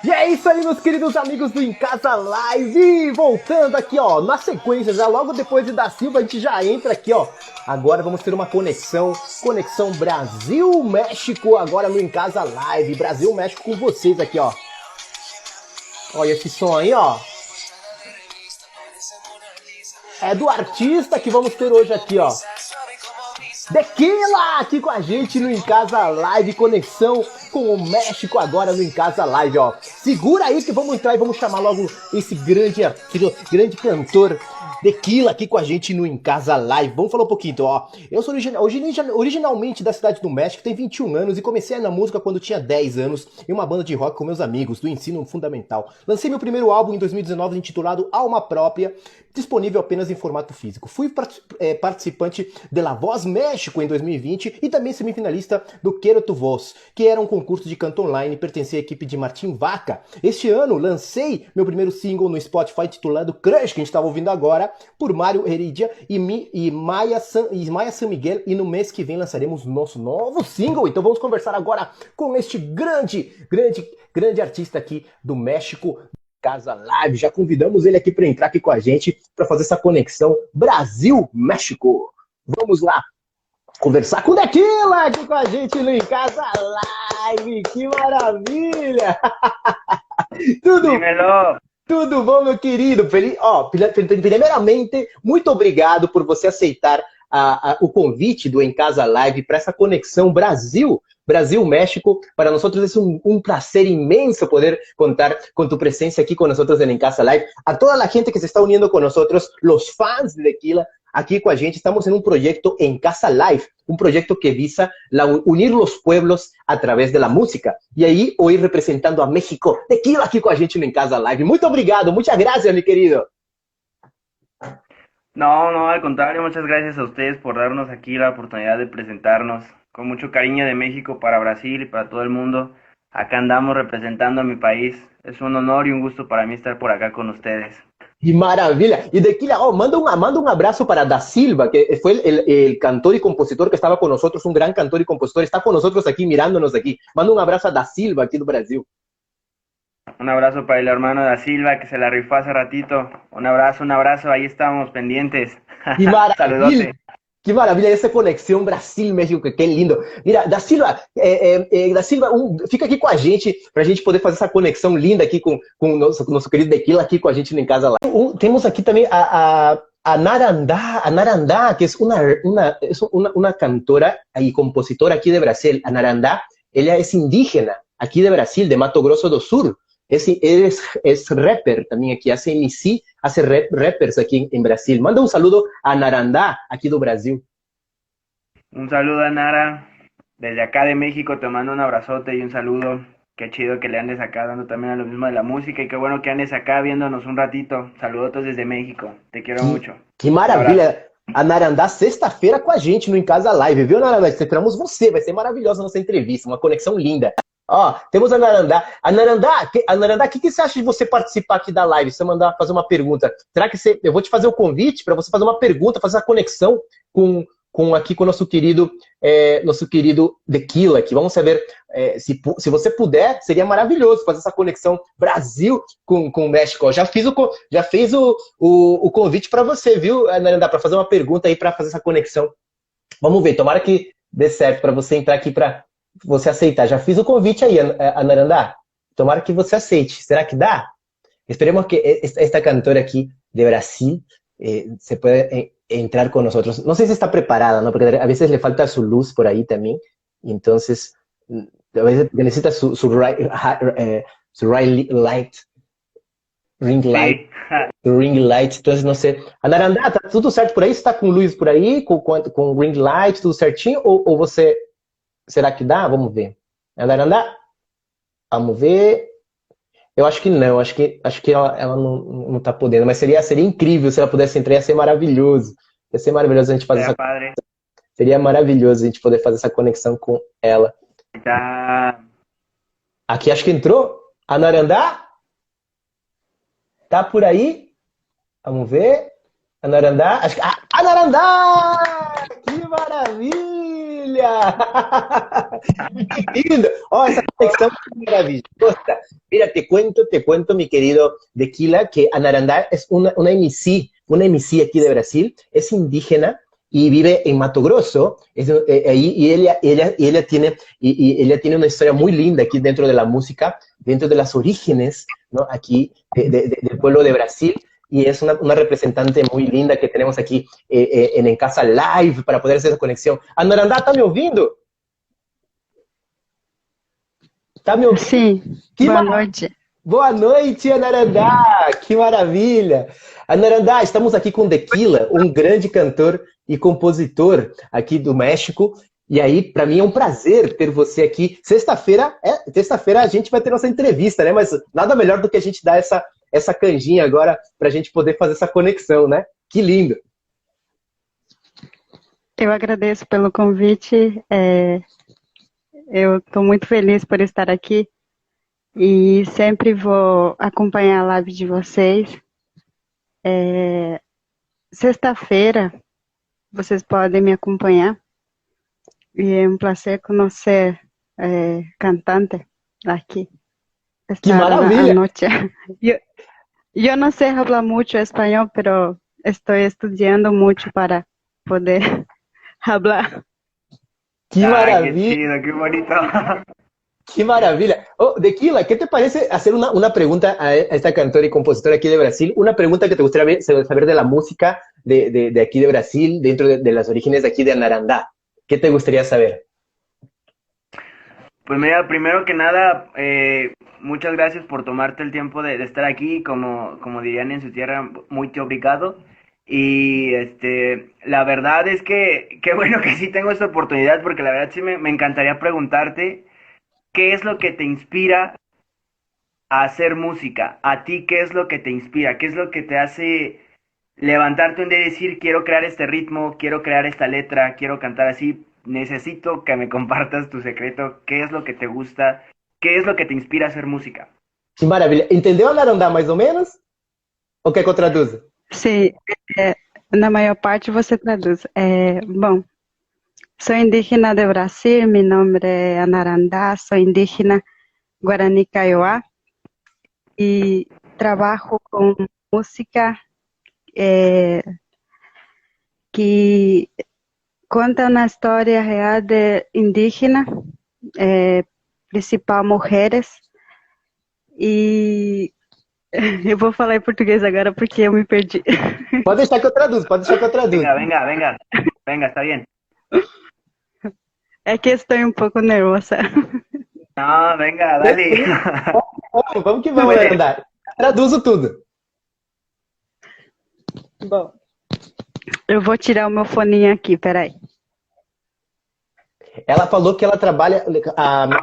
E é isso aí, meus queridos amigos do Em Casa Live, voltando aqui, ó, na sequência, já logo depois de Da Silva, a gente já entra aqui, ó. Agora vamos ter uma conexão Brasil-México, agora no Em Casa Live, Brasil-México com vocês aqui, ó. Olha esse som aí, ó. É do artista que vamos ter hoje aqui, ó. Tequila aqui com a gente no Em Casa Live, conexão com o México agora no Em Casa Live, ó. Segura aí que vamos entrar e vamos chamar logo esse grande cantor Tequila aqui com a gente no Em Casa Live. Vamos falar um pouquinho, então, ó. Eu sou originalmente da cidade do México, tenho 21 anos e comecei na música quando tinha 10 anos em uma banda de rock com meus amigos do ensino fundamental. Lancei meu primeiro álbum em 2019 intitulado Alma Própria, disponível apenas em formato físico. Fui participante de La Voz México em 2020 e também semifinalista do Quero Tu Voz, que era um concurso de canto online e pertencia à equipe de Martim Vaca. Este ano lancei meu primeiro single no Spotify titulado Crush, que a gente estava ouvindo agora, por Mário Heredia e Maia San Miguel, e no mês que vem lançaremos nosso novo single. Então vamos conversar agora com este grande artista aqui do México, Casa Live. Já convidamos ele aqui para entrar aqui com a gente para fazer essa conexão Brasil-México. Vamos lá conversar com o Tequila aqui com a gente no Em Casa Live. Que maravilha! Tudo bom, meu querido? Primeiramente, muito obrigado por você aceitar o convite do Em Casa Live para essa conexão Brasil-México. Para nós é um prazer imenso poder contar com tu presencia aquí con nosotros en Casa Live. A toda la gente que se está uniendo con nosotros, los fans de Tequila, aquí con la gente, estamos en un proyecto En Casa Live, un proyecto que visa unir los pueblos a través de la música. Y ahí hoy representando a México, Tequila aquí con la gente en Casa Live. Muito obrigado, muchas gracias, mi querido. No, al contrario, muchas gracias a ustedes por darnos aquí la oportunidad de presentarnos con mucho cariño de México para Brasil y para todo el mundo. Acá andamos representando a mi país. Es un honor y un gusto para mí estar por acá con ustedes. Que maravilha! E Tequila, manda um abraço para Da Silva, que foi o cantor e compositor que estava com nós, um grande cantor e compositor, está com nós aqui, mirándonos aqui. Manda um abraço a Da Silva, aqui do Brasil. Un abrazo para el hermano Da Silva que se la rifó hace ratito. Un abrazo, ahí estamos pendientes. Que maravilha! Saludote. Que maravilha essa conexão Brasil-México, que lindo. Mira, Da Silva, fica aqui com a gente, para a gente poder fazer essa conexão linda aqui com o nosso querido Tequila aqui com a gente Em Casa lá. Temos aqui também a Narandá, que é uma cantora e compositora aqui de Brasil. A Narandá, ela é indígena aqui de Brasil, de Mato Grosso do Sul. Es rapper también aquí, hace MC, hace rappers aquí en Brasil. Manda un saludo a Narandá, aquí do Brasil. Un saludo a Nara, desde acá de México te mando un abrazote y un saludo. Qué chido que le andes acá dando también a lo mismo de la música y qué bueno que andes acá viéndonos un ratito. Saludotes desde México, te quiero mucho. Que maravilha! A Narandá, sexta-feira com a gente no Em Casa Live, viu, Narandá? Esperamos você, vai ser maravilhosa a nossa entrevista, uma conexão linda. Ó, temos a Narandá. A Narandá, o que você acha de você participar aqui da live? Você mandar fazer uma pergunta. Será que eu vou te fazer o convite para você fazer uma pergunta, fazer a conexão com o nosso querido Tequila aqui. Vamos saber se você puder, seria maravilhoso fazer essa conexão Brasil com o México. Já fiz o convite para você, viu, Narandá, para fazer uma pergunta aí para fazer essa conexão. Vamos ver, tomara que dê certo para você entrar aqui para você aceitar. Já fiz o convite aí, Narandá. Tomara que você aceite. Será que dá? Esperemos que esta cantora aqui de Brasil se pueda entrar con nosotros. No sé si está preparada, ¿no? Porque a veces le falta su luz por ahí también. Y entonces, a veces necesita su ring light. Entonces, no sé. Anarandá, tá tudo certo por aí? Você tá com luz por aí? Com ring light, tudo certinho? Ou você... Será que dá? Vamos ver. Anarandá? Vamos ver. Eu acho que não, acho que ela não tá podendo, mas seria incrível se ela pudesse entrar, ia ser maravilhoso. Ia ser maravilhoso a gente fazer essa... Padre. Seria maravilhoso a gente poder fazer essa conexão com ela. Tá. Aqui acho que entrou. A Narandá? Tá por aí? Vamos ver. A Narandá? A Narandá! Que maravilha! maravilha! ¡Qué lindo! Oh, esa conexión es maravillosa. Mira, te cuento, mi querido Dequila, que Anarandá es una MC aquí de Brasil, es indígena y vive en Mato Grosso, ahí, ella tiene una historia muy linda aquí dentro de la música, dentro de las orígenes, ¿no? Aquí del pueblo de Brasil, y es una representante muy linda que tenemos aquí en Casa Live para poder hacer esa conexión. Anarandá, ¿está me ouvindo? ¿Está me ouvindo? Sim, Que boa maravilha! noite. Boa noite, Anarandá! Que maravilha! Anarandá, estamos aqui com Dequila, um grande cantor e compositor aqui do México. E aí, para mim é um prazer ter você aqui. Sexta-feira a gente vai ter nossa entrevista, né? Mas nada melhor do que a gente dar essa canjinha agora para a gente poder fazer essa conexão, né? Que lindo! Eu agradeço pelo convite. Eu estou muito feliz por estar aqui e sempre vou acompanhar a live de vocês. Sexta-feira vocês podem me acompanhar e é um prazer conhecer cantante aqui. Que Estar maravilha! noite. Eu não sei falar muito espanhol, pero estou estudando muito para poder falar. Que Ay, qué maravilha! chido, qué bonito. ¡Qué maravilla! Oh, Dequila, ¿qué te parece hacer una pregunta a esta cantora y compositora aquí de Brasil? Una pregunta que te gustaría saber de la música de aquí de Brasil, dentro de las orígenes de aquí de Anarandá. ¿Qué te gustaría saber? Pues mira, primero que nada, muchas gracias por tomarte el tiempo de estar aquí, como dirían en su tierra, muy te obrigado. Y la verdad es que qué bueno que sí tengo esta oportunidad, porque la verdad sí me encantaría preguntarte qué es lo que te inspira a hacer música. A ti, ¿qué es lo que te inspira? ¿Qué es lo que te hace levantarte un día y decir, quiero crear este ritmo, quiero crear esta letra, quiero cantar así? Necesito que me compartas tu secreto. ¿Qué es lo que te gusta? ¿Qué es lo que te inspira a hacer música? Que maravilha! Entendeu, Anarandá, mais ou menos? Ou quer que eu traduza? Sim, na maior parte você traduz. Bom, sou indígena do Brasil, meu nome é Anarandá, sou indígena Guarani Kaiowá e trabalho com música que conta uma história real de indígena, principal mulheres, e eu vou falar em português agora porque eu me perdi. Pode deixar que eu traduzo, pode deixar que eu traduzo. Venga, está bien. É que estou um pouco nervosa. No, venga, dale. Vamos que vamos, Anarandá. Traduzo tudo. Bom, eu vou tirar o meu foninho aqui, peraí. Ela falou que ela trabalha,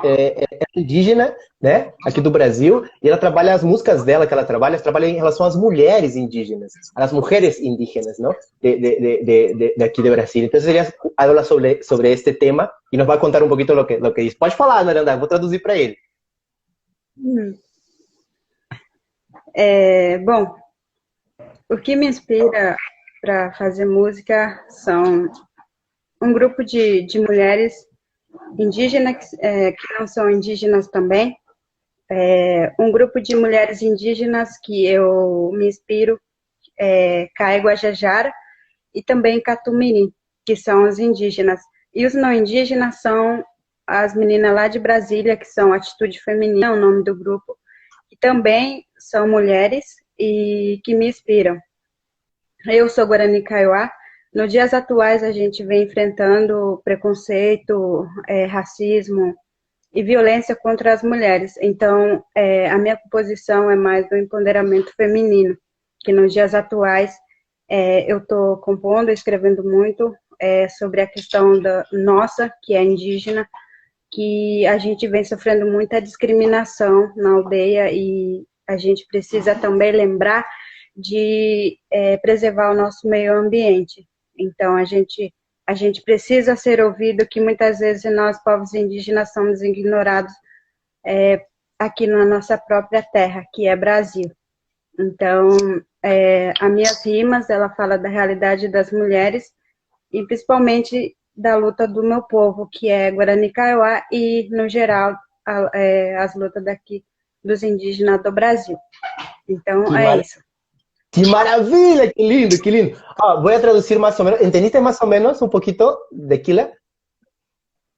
é indígena, né, aqui do Brasil, e ela trabalha as músicas dela, que ela trabalha em relação às mulheres indígenas, às mulheres indígenas, não? De aqui do Brasil. Então, ela habla sobre este tema e nos vai contar um pouquinho lo que diz. Pode falar, Naranda, vou traduzir para ele. Bom, o que me inspira para fazer música são um grupo de mulheres indígenas, que não são indígenas também, um grupo de mulheres indígenas que eu me inspiro, Caê Guajajara e também Catumirim, que são os indígenas. E os não indígenas são as meninas lá de Brasília, que são Atitude Feminina, é o nome do grupo, que também são mulheres e que me inspiram. Eu sou Guarani Kaiowá. Nos dias atuais, a gente vem enfrentando preconceito, racismo e violência contra as mulheres. Então, a minha composição é mais do empoderamento feminino, que nos dias atuais eu estou compondo, escrevendo muito sobre a questão nossa, que é indígena, que a gente vem sofrendo muita discriminação na aldeia e a gente precisa também lembrar de preservar o nosso meio ambiente. Então, a gente precisa ser ouvido, que muitas vezes nós, povos indígenas, somos ignorados aqui na nossa própria terra, que é Brasil. Então, as minhas rimas, ela fala da realidade das mulheres e, principalmente, da luta do meu povo, que é Guarani Kaiowá e, no geral, as lutas daqui dos indígenas do Brasil. Então, Qué, é isso. qué maravilla, qué lindo, qué lindo. Ah, voy a traducir más o menos. ¿Entendiste más o menos un poquito de Kila?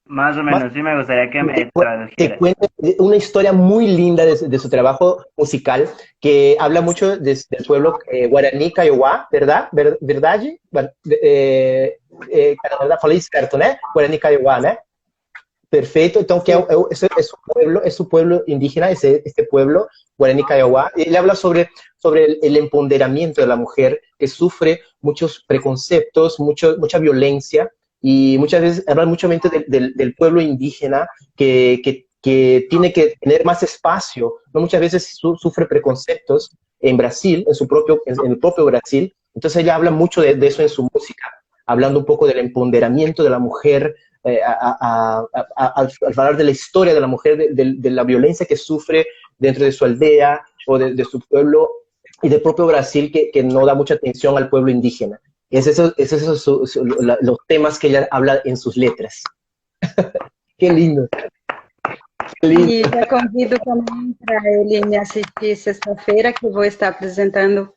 Más o Más menos, sí me gustaría que me te tradujeras. cuento una historia muy linda de su trabajo musical que habla mucho del pueblo guaraní Kaiowá, ¿verdad? ¿Verdad? Cara, ¿verdad? Falei certo, né? Guaraní Kaiowá, né? Perfeito. Então, que Sim. es su pueblo indígena, este pueblo Guaraní Kaiowá. Él habla sobre el empoderamiento de la mujer que sufre muchos preconceptos, mucha violencia y muchas veces hablan mucho del pueblo indígena que tiene que tener más espacio, ¿no? Muchas veces sufre preconceptos en Brasil, en el propio Brasil. Entonces ella habla mucho de eso en su música, hablando un poco del empoderamiento de la mujer, al hablar de la historia de la mujer, de la violencia que sufre dentro de su aldea o de su pueblo y del propio Brasil que no da mucha atención al pueblo indígena. Es eso los temas que ella habla en sus letras. Qué lindo, qué lindo. E já convido também para ele me assistir sexta-feira, que eu vou estar apresentando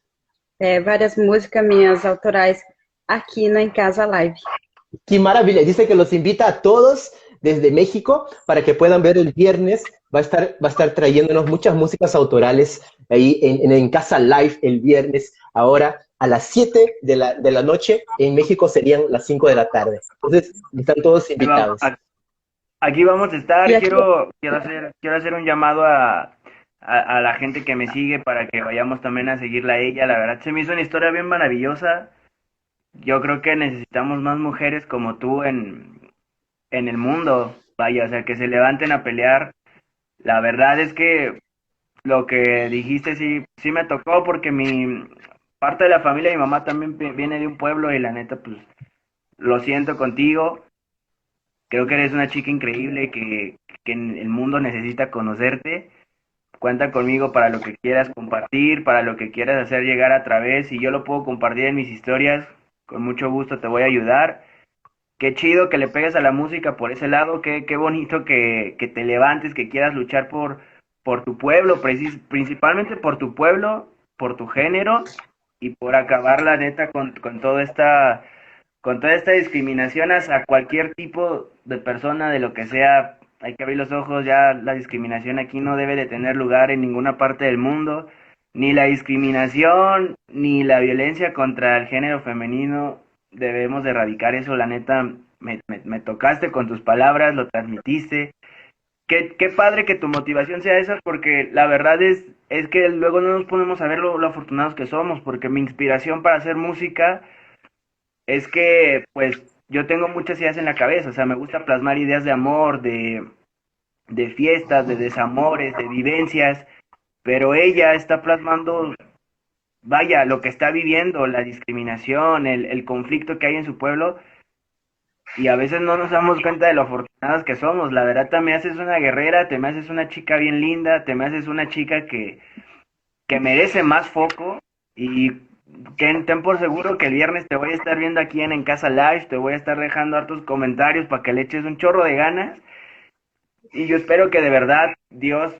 várias músicas minhas autorais aqui no Em Casa Live. Qué maravilla. Dice que los invita a todos desde México para que puedan ver el viernes. Va a estar trayéndonos muchas músicas autorales ahí en Casa Live el viernes, ahora a las 7 de la noche. En México serían las 5 de la tarde. Entonces, están todos Ahí vamos, invitados. aquí vamos a estar. E aqui, Quiero hacer un llamado a la gente que me sigue para que vayamos también a seguirla a ella. La verdad se me hizo una historia bien maravillosa. Yo creo que necesitamos más mujeres como tú en el mundo. Vaya, o sea, que se levanten a pelear. La verdad es que lo que dijiste sí me tocó porque mi parte de la familia, mi mamá también viene de un pueblo y la neta, pues lo siento contigo. Creo que eres una chica increíble que el mundo necesita conocerte. Cuenta conmigo para lo que quieras compartir, para lo que quieras hacer llegar a través. Si yo lo puedo compartir en mis historias, con mucho gusto te voy a ayudar. Qué chido que le pegues a la música por ese lado, qué bonito que te levantes, que quieras luchar por tu pueblo, principalmente por tu pueblo, por tu género y por acabar la neta con toda esta discriminación hacia cualquier tipo de persona, de lo que sea. Hay que abrir los ojos, ya la discriminación aquí no debe de tener lugar en ninguna parte del mundo, ni la discriminación, ni la violencia contra el género femenino, debemos de erradicar eso, la neta, me tocaste con tus palabras, lo transmitiste. Qué padre que tu motivación sea esa, porque la verdad es que luego no nos ponemos a ver lo afortunados que somos, porque mi inspiración para hacer música es que, pues, yo tengo muchas ideas en la cabeza, o sea, me gusta plasmar ideas de amor, de fiestas, de desamores, de vivencias, pero ella está plasmando, vaya, lo que está viviendo, la discriminación, el conflicto que hay en su pueblo, y a veces no nos damos cuenta de lo afortunados que somos. La verdad, te me haces una guerrera, te me haces una chica bien linda, te me haces una chica que merece más foco, y ten por seguro que el viernes te voy a estar viendo aquí en Casa Live, te voy a estar dejando hartos comentarios para que le eches un chorro de ganas, y yo espero que de verdad Dios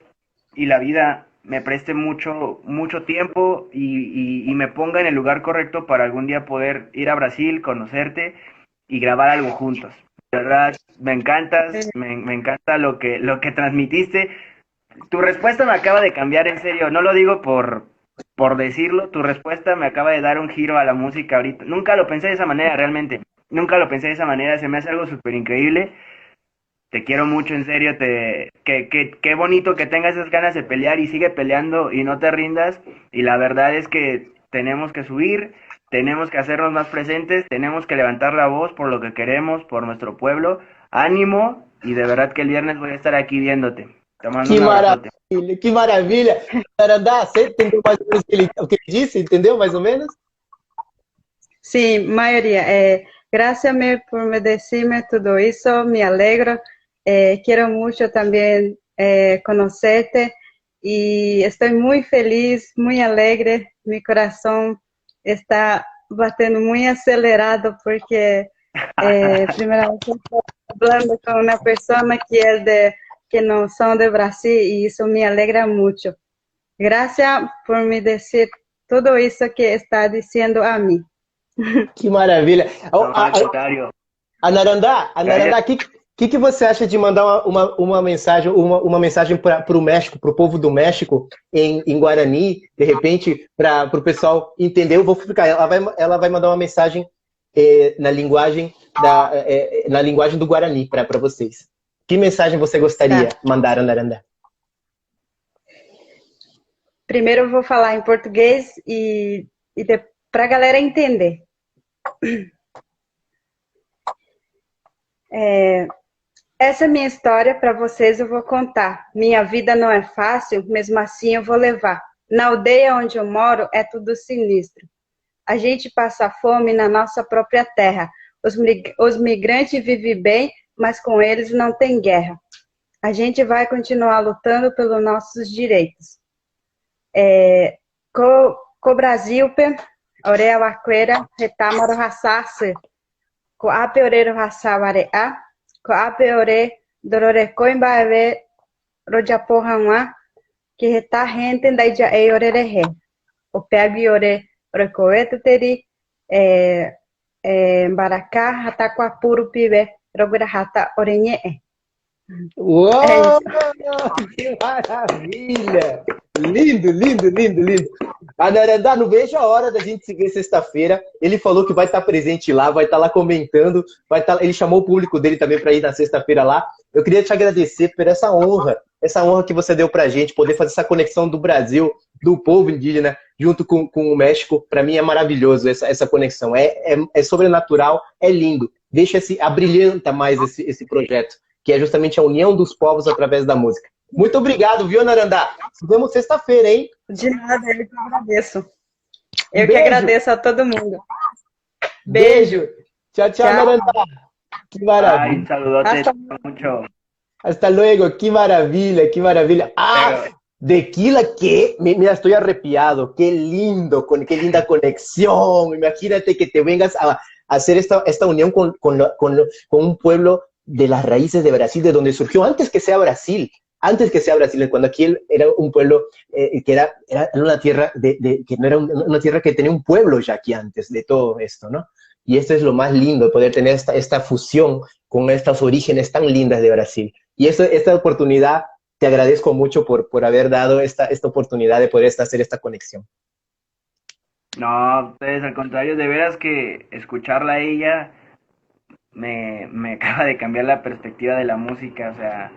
y la vida me preste mucho tiempo y me ponga en el lugar correcto para algún día poder ir a Brasil, conocerte y grabar algo juntos. De verdad, me encantas, me encanta lo que transmitiste. Tu respuesta me acaba de cambiar, en serio, no lo digo por decirlo, tu respuesta me acaba de dar un giro a la música ahorita. Nunca lo pensé de esa manera, realmente. Nunca lo pensé de esa manera, se me hace algo súper increíble. Te quiero mucho, en serio, qué bonito que tengas esas ganas de pelear y sigue peleando y no te rindas. Y la verdad es que tenemos que subir, tenemos que hacernos más presentes, tenemos que levantar la voz por lo que queremos, por nuestro pueblo. Ánimo, y de verdad que el viernes voy a estar aquí viéndote. Te mando Que un abrazote. maravilha, que maravilha. Sarandá, você entendeu mais ou menos o que ele disse? Entendeu mais ou menos? sim, maioria. Graças por me decirme tudo isso, me alegro. Quero muito também conhecerte e estou muito feliz, muito alegre. Meu coração está batendo muito acelerado porque Primeramente, estoy hablando con una persona que no son de Brasil y eso me alegra mucho. Gracias por me decir todo eso que está diciendo a mí. Que maravilha. No, al contrario. Anarandá, Gracias. que você acha de mandar uma mensagem para o México, para o povo do México, em Guarani, de repente, para o pessoal entender? Eu vou explicar. Ela vai mandar uma mensagem na linguagem do Guarani para vocês. Que mensagem você gostaria Tá. de mandar, Anarandá? Primeiro eu vou falar em português para a galera entender. Essa é minha história, para vocês eu vou contar. Minha vida não é fácil, mesmo assim eu vou levar. Na aldeia onde eu moro é tudo sinistro. A gente passa fome na nossa própria terra. Os migrantes vivem bem, mas com eles não tem guerra. A gente vai continuar lutando pelos nossos direitos. Co Brasil, Orea Waquera, Retamaro Rassase, Co Ape Orero Rassawarea, Co Ape Ore, Dororecoin Baeve, Rojapohanwa, que reta gente da Ija E Orerehe. O Pegue Ore, Orecoeta Teri, Baracá, Rataquapuru Pibe, Rogurahata Orenhe. Uou! Que maravilha! Lindo, lindo, lindo, lindo. Anarandá, não vejo a hora da gente se ver sexta-feira. Ele falou que vai estar presente lá, vai estar lá comentando, ele chamou o público dele também para ir na sexta-feira lá. Eu queria te agradecer por essa honra que você deu pra gente, poder fazer essa conexão do Brasil, do povo indígena, junto com o México. Para mim é maravilhoso essa conexão. É sobrenatural, é lindo. Abrilhanta mais esse projeto, que é justamente a união dos povos através da música. Muito obrigado, viu, Anarandá? Nos vemos sexta-feira, hein? De nada, eu que agradeço. Eu Beijo. que agradeço a todo mundo. Beijo. Tchau, tchau, Anarandá. Que maravilha. Ay, un saludote, te amo mucho. Hasta luego, qué maravilla, qué maravilla. Ah, Tequila, que mira, estoy arrepiado, qué lindo, qué linda conexión. Imagínate que te vengas a hacer esta unión con un pueblo de las raíces de Brasil, de donde surgió, antes que sea Brasil, cuando aquí era un pueblo que era una tierra que no era una tierra que tenía un pueblo ya aquí antes de todo esto, ¿no? Y esto es lo más lindo, poder tener esta fusión con estos orígenes tan lindas de Brasil. Y esta oportunidad, te agradezco mucho por haber dado esta oportunidad de poder hacer esta conexión. No, ustedes al contrario, de veras que escucharla a ella me acaba de cambiar la perspectiva de la música, o sea,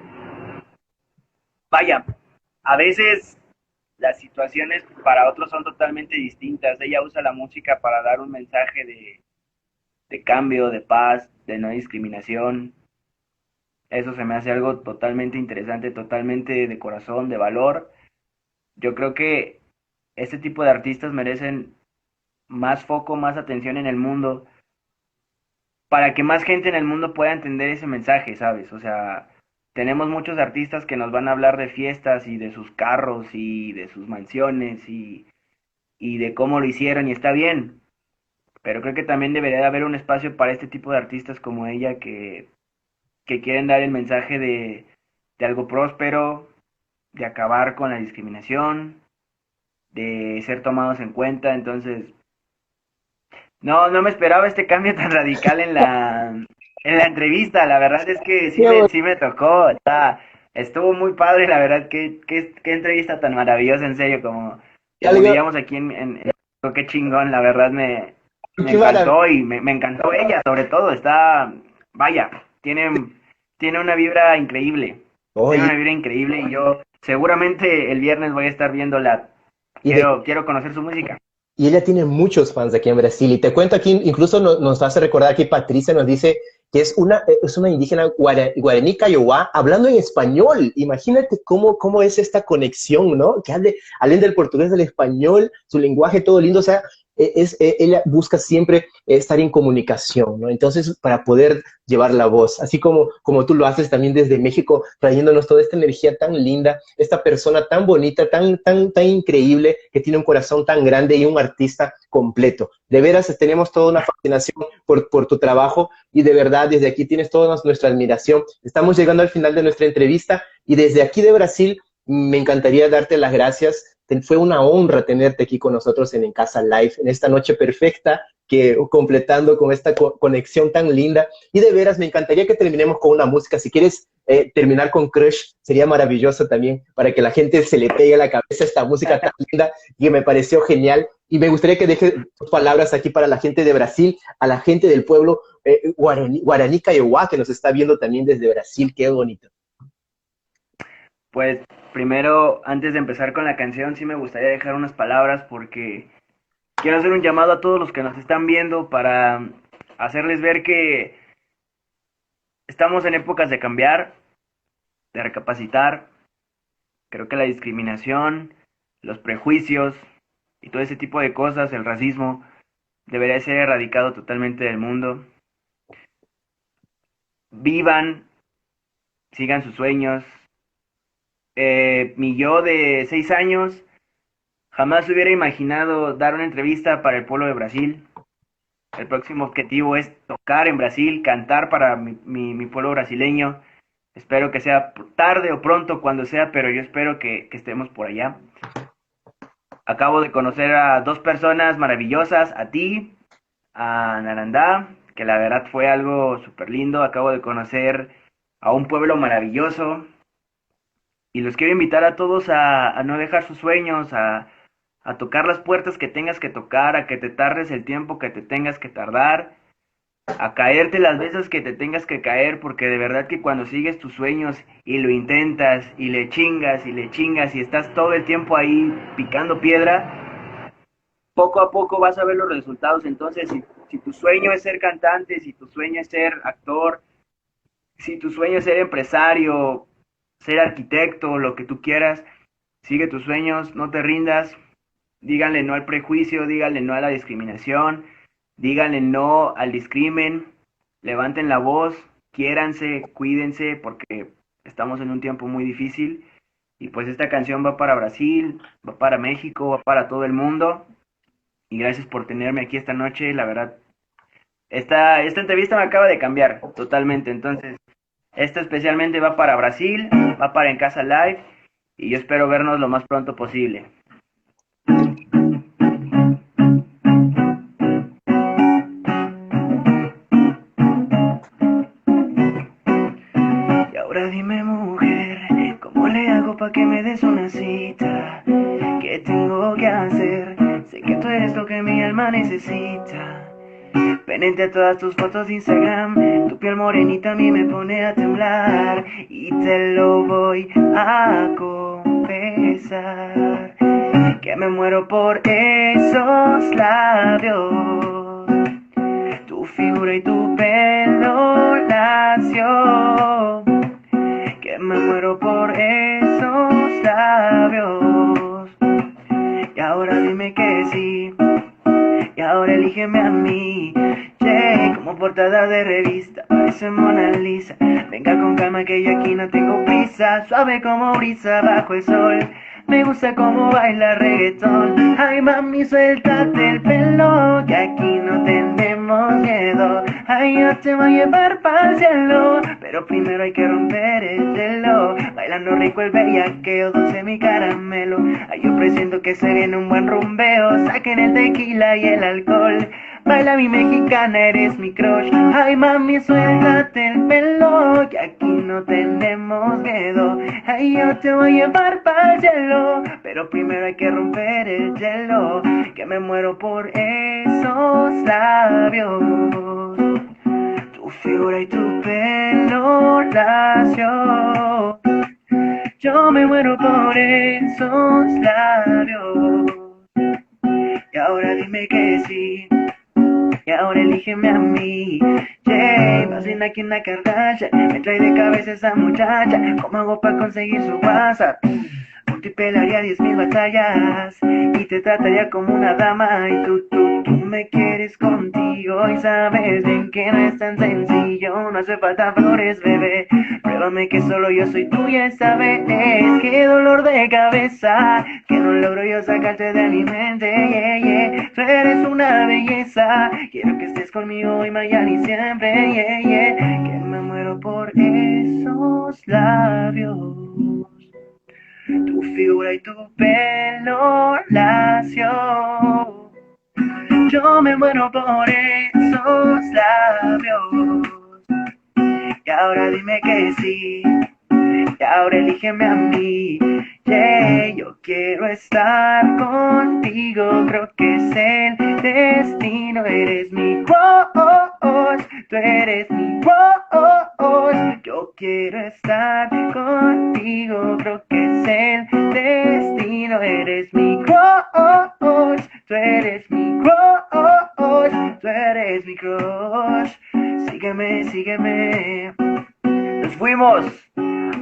vaya, a veces las situaciones para otros son totalmente distintas. Ella usa la música para dar un mensaje de cambio, de paz, de no discriminación. Eso se me hace algo totalmente interesante, totalmente de corazón, de valor. Yo creo que este tipo de artistas merecen más foco, más atención en el mundo, para que más gente en el mundo pueda entender ese mensaje, ¿sabes? O sea, tenemos muchos artistas que nos van a hablar de fiestas y de sus carros y de sus mansiones y de cómo lo hicieron, y está bien, pero creo que también debería de haber un espacio para este tipo de artistas como ella que quieren dar el mensaje de algo próspero, de acabar con la discriminación, de ser tomados en cuenta. Entonces, no me esperaba este cambio tan radical en la entrevista. La verdad es que sí me tocó. Estuvo muy padre, la verdad. Qué entrevista tan maravillosa, en serio, como diríamos aquí qué chingón, la verdad me encantó, y me encantó ella, sobre todo. Tiene una vibra increíble. Oye. Tiene una vibra increíble, y yo seguramente el viernes voy a estar viéndola. Quiero conocer su música. Y ella tiene muchos fans aquí en Brasil. Y te cuento aquí, incluso nos hace recordar que Patricia nos dice que es una indígena guaraní Kaiowá hablando en español. Imagínate cómo es esta conexión, ¿no? Que hablen del portugués, del español, su lenguaje todo lindo. O sea, ella busca siempre estar en comunicación, ¿no? Entonces, para poder llevar la voz, así como tú lo haces también desde México, trayéndonos toda esta energía tan linda, esta persona tan bonita, tan increíble, que tiene un corazón tan grande y un artista completo. De veras, tenemos toda una fascinación por tu trabajo y de verdad, desde aquí tienes toda nuestra admiración. Estamos llegando al final de nuestra entrevista y desde aquí de Brasil me encantaría darte las gracias. Fue una honra tenerte aquí con nosotros en Casa Live, en esta noche perfecta, que completando con esta conexión tan linda. Y de veras, me encantaría que terminemos con una música. Si quieres terminar con Crush, sería maravilloso también, para que la gente se le pegue a la cabeza esta música tan linda y que me pareció genial. Y me gustaría que dejes tus palabras aquí para la gente de Brasil, a la gente del pueblo Guaraní Kaiowá, que nos está viendo también desde Brasil. Qué bonito. Pues primero, antes de empezar con la canción, sí me gustaría dejar unas palabras porque quiero hacer un llamado a todos los que nos están viendo para hacerles ver que estamos en épocas de cambiar, de recapacitar. Creo que la discriminación, los prejuicios y todo ese tipo de cosas, el racismo, debería ser erradicado totalmente del mundo. Vivan, sigan sus sueños. Mi yo de 6 años jamás hubiera imaginado dar una entrevista para el pueblo de Brasil. El próximo objetivo es tocar en Brasil, cantar para mi pueblo brasileño. Espero que sea tarde o pronto, cuando sea, pero yo espero que estemos por allá. Acabo de conocer a 2 personas maravillosas, a ti, a Narandá, que la verdad fue algo súper lindo. Acabo de conocer a un pueblo maravilloso. Y los quiero invitar a todos a no dejar sus sueños, a tocar las puertas que tengas que tocar, a que te tardes el tiempo que te tengas que tardar, a caerte las veces que te tengas que caer, porque de verdad que cuando sigues tus sueños y lo intentas y le chingas y estás todo el tiempo ahí picando piedra, poco a poco vas a ver los resultados. Entonces, si tu sueño es ser cantante, si tu sueño es ser actor, si tu sueño es ser empresario, ser arquitecto, lo que tú quieras, sigue tus sueños, no te rindas, díganle no al prejuicio, díganle no a la discriminación, díganle no al discrimen, levanten la voz, quiéranse, cuídense, porque estamos en un tiempo muy difícil, y pues esta canción va para Brasil, va para México, va para todo el mundo, y gracias por tenerme aquí esta noche. La verdad, esta entrevista me acaba de cambiar totalmente. Entonces, esto especialmente va para Brasil, va para En Casa Live, y yo espero vernos lo más pronto posible. Y ahora dime, mujer, ¿cómo le hago para que me des una cita? ¿Qué tengo que hacer? Sé que tú eres lo que mi alma necesita. Pendiente a todas tus fotos de Instagram, tu piel morenita a mí me pone a temblar. Y te lo voy a confesar, que me muero por esos labios, tu figura y tu pelo lacio, que me muero por esos labios. Y ahora dime que sí, y ahora elígeme a mí. Che, como portada de revista, parece Mona Lisa. Venga con calma que yo aquí no tengo prisa. Suave como brisa bajo el sol, me gusta como baila reggaetón. Ay mami, suéltate el pelo, que aquí no tenemos miedo. Ay, yo te voy a llevar para el cielo, pero primero hay que romper el hielo. Bailando rico el bellaqueo, dulce mi caramelo. Ay, yo presiento que se viene un buen rumbeo. Saquen el tequila y el alcohol. Baila mi mexicana, eres mi crush. Ay mami, suéltate el pelo, que aquí no tenemos miedo. Ay, yo te voy a llevar para el cielo, pero primero hay que romper el hielo, que me muero por esos labios, tu figura y tu pelo lacio. Yo me muero por esos labios. Y ahora dime que sí, y ahora elígeme a mí. Jay, más bien aquí en la Kardashian, me trae de cabeza esa muchacha. ¿Cómo hago para conseguir su WhatsApp? Multipelaría 10,000 batallas y te trataría como una dama. Y tú me quieres contigo y sabes bien que no es tan sencillo. No hace falta flores, bebé. Pruébame que solo yo soy tuya esta vez. Qué dolor de cabeza, que no logro yo sacarte de mi mente. Yeah, yeah. Tú eres una belleza. Quiero que estés conmigo hoy, mañana y siempre. Yeah, yeah. Que me muero por esos labios. Tu figura y tu pelo lacio. Yo me muero por esos labios. Y ahora dime que sí. Y ahora elígeme a mí. Yeah, yo quiero estar contigo. Creo que es el destino. Eres mi rose. Tú eres mi rose. Yo quiero estar contigo. Creo que es el destino. Eres mi rose. Tú eres mi rose. Tú eres mi crush. Sígueme, sígueme. Nos fuimos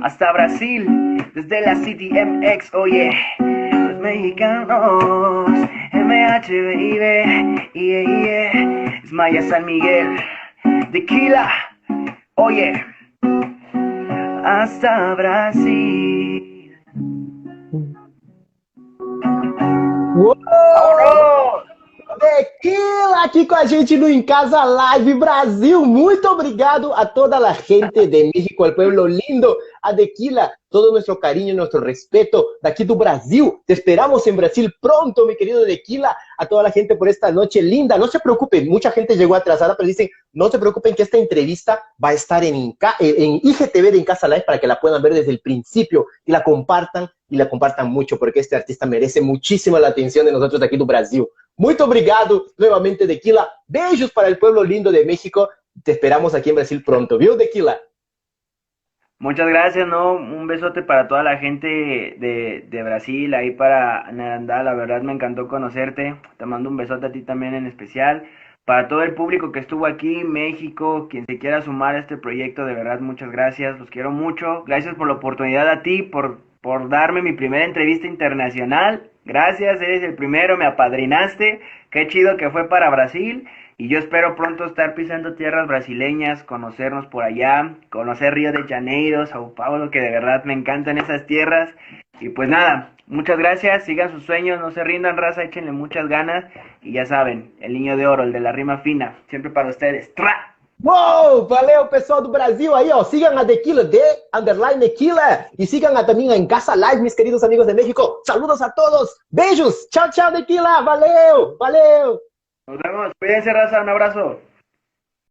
hasta Brasil, desde la City MX, oye, los mexicanos, MH, baby, yeah, yeah, es Maya San Miguel, Tequila, oye, hasta Brasil. Uou! ¡Vámonos! Tequila aqui com a gente no Em Casa Live Brasil. Muito obrigado a toda a gente de México, al pueblo lindo, a Tequila, todo nuestro cariño, nuestro respeto de aquí do Brasil. Te esperamos en Brasil pronto, mi querido Tequila. A toda la gente por esta noche linda. No se preocupen, mucha gente llegó atrasada, pero dicen, no se preocupen que esta entrevista va a estar en IGTV de En Casa Live para que la puedan ver desde el principio y la compartan mucho, porque este artista merece muchísima la atención de nosotros de aquí do Brasil. Muito obrigado nuevamente, Tequila. Beijos para el pueblo lindo de México. Te esperamos aquí en Brasil pronto. ¿Vio, Tequila? Muchas gracias, ¿no? Un besote para toda la gente de Brasil, ahí para Narandá, la verdad me encantó conocerte. Te mando un besote a ti también en especial. Para todo el público que estuvo aquí, México, quien se quiera sumar a este proyecto, de verdad, muchas gracias. Los quiero mucho. Gracias por la oportunidad a ti, por darme mi primera entrevista internacional. Gracias, eres el primero, me apadrinaste. Qué chido que fue para Brasil. Y yo espero pronto estar pisando tierras brasileñas, conocernos por allá, conocer Río de Janeiro, Sao Paulo, que de verdad me encantan esas tierras. Y pues nada, muchas gracias, sigan sus sueños, no se rindan, raza, échenle muchas ganas. Y ya saben, el niño de oro, el de la rima fina, siempre para ustedes. ¡Tra! Uou, valeu pessoal do Brasil aí, ó, sigam a Tequila de _Tequila e sigam também a Em Casa Live, mis queridos amigos de México. Saludos a todos, beijos, tchau, tchau, Tequila, valeu, valeu. Nos vemos, cuídense, raza, un abrazo.